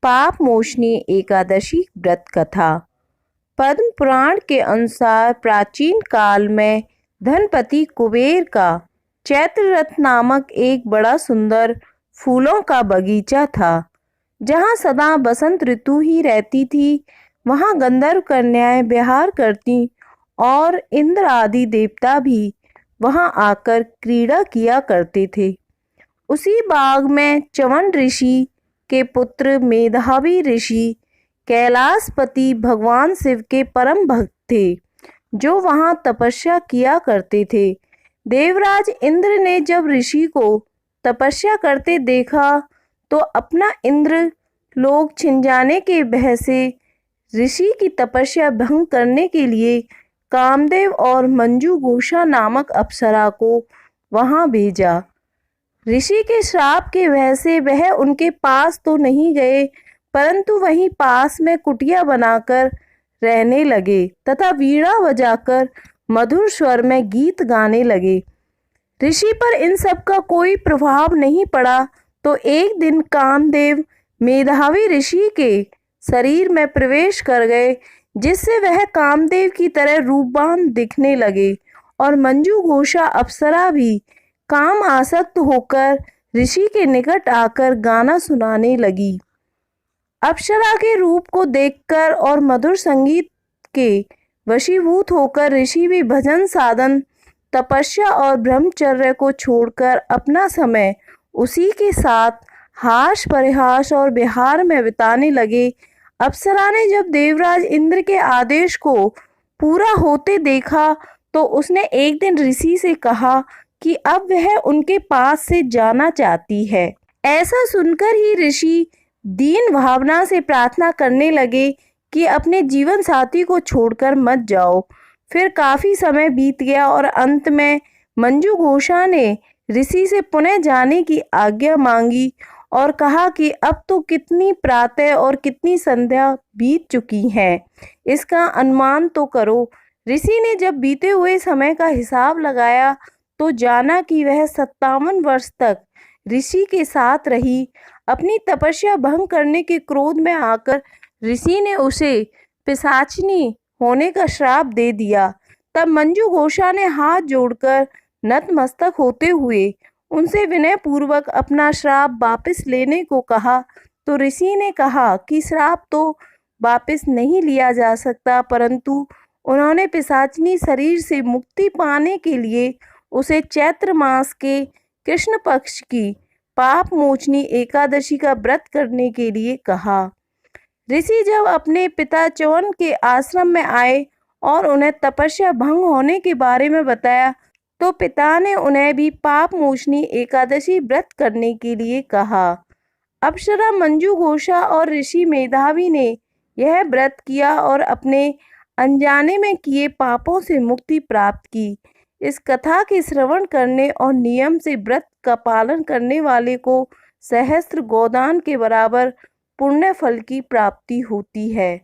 पाप मोचनी एकादशी व्रत कथा। पद्म पुराण के अनुसार प्राचीन काल में धनपति कुबेर का चैत्र रथ नामक एक बड़ा सुंदर फूलों का बगीचा था। जहाँ सदा बसंत ऋतु ही रहती थी, वहाँ गंधर्व कन्याएं विहार करती और इंद्र आदि देवता भी वहाँ आकर क्रीड़ा किया करते थे। उसी बाग में च्यवन ऋषि के पुत्र मेधावी ऋषि कैलाशपति भगवान शिव के परम भक्त थे, जो वहाँ तपस्या किया करते थे। देवराज इंद्र ने जब ऋषि को तपस्या करते देखा तो अपना इंद्र लोक छिन जाने के भय से ऋषि की तपस्या भंग करने के लिए कामदेव और मंजू घोषा नामक अप्सरा को वहां भेजा। ऋषि के श्राप के वजह से वह उनके पास तो नहीं गए, परंतु वहीं पास में कुटिया बनाकर रहने लगे तथा वीणा बजाकर मधुर स्वर में गीत गाने लगे। ऋषि पर इन सब का कोई प्रभाव नहीं पड़ा तो एक दिन कामदेव मेधावी ऋषि के शरीर में प्रवेश कर गए, जिससे वह कामदेव की तरह रूपवान दिखने लगे और मंजू घोषा अप्सरा भी काम आसक्त होकर ऋषि के निकट आकर गाना सुनाने लगी। अप्सरा के रूप को देखकर और मधुर संगीत के वशीभूत होकर ऋषि भी भजन साधन, तपस्या और ब्रह्मचर्य को छोड़कर अपना समय उसी के साथ हास परिहास और विहार में बिताने लगे। अप्सरा ने जब देवराज इंद्र के आदेश को पूरा होते देखा तो उसने एक दिन ऋषि से कहा कि अब वह उनके पास से जाना चाहती है। ऐसा सुनकर ही ऋषि दीन भावना से प्रार्थना करने लगे कि अपने जीवन साथी को छोड़कर मत जाओ। फिर काफी समय बीत गया और अंत में मंजू घोषा ने ऋषि से पुनः जाने की आज्ञा मांगी और कहा कि अब तो कितनी प्रातः और कितनी संध्या बीत चुकी हैं, इसका अनुमान तो करो। ऋषि ने जब बीते हुए समय का हिसाब लगाया तो जाना कि वह 57 वर्ष तक ऋषि के साथ रही। अपनी तपस्या भंग करने के क्रोध में आकर ऋषि ने उसे पिशाचिनी होने का श्राप दे दिया। तब मंजू घोषा ने हाथ जोड़कर नतमस्तक होते हुए उनसे विनय पूर्वक अपना श्राप वापस लेने को कहा, तो ऋषि ने कहा कि श्राप तो वापस नहीं लिया जा सकता, परंतु उन्होंने पिशाचिनी शरीर से मुक्ति पाने के लिए उसे चैत्र मास के कृष्ण पक्ष की पाप मोचनी एकादशी का व्रत करने के लिए कहा। ऋषि जब अपने पिता च्यवन के आश्रम में आए और उन्हें तपस्या भंग होने के बारे में बताया तो पिता ने उन्हें भी पाप मोचनी एकादशी व्रत करने के लिए कहा। अप्सरा, मंजू घोषा और ऋषि मेधावी ने यह व्रत किया और अपने अनजाने में किए पापों से मुक्ति प्राप्त की। इस कथा के श्रवण करने और नियम से व्रत का पालन करने वाले को सहस्त्र गोदान के बराबर पुण्य फल की प्राप्ति होती है।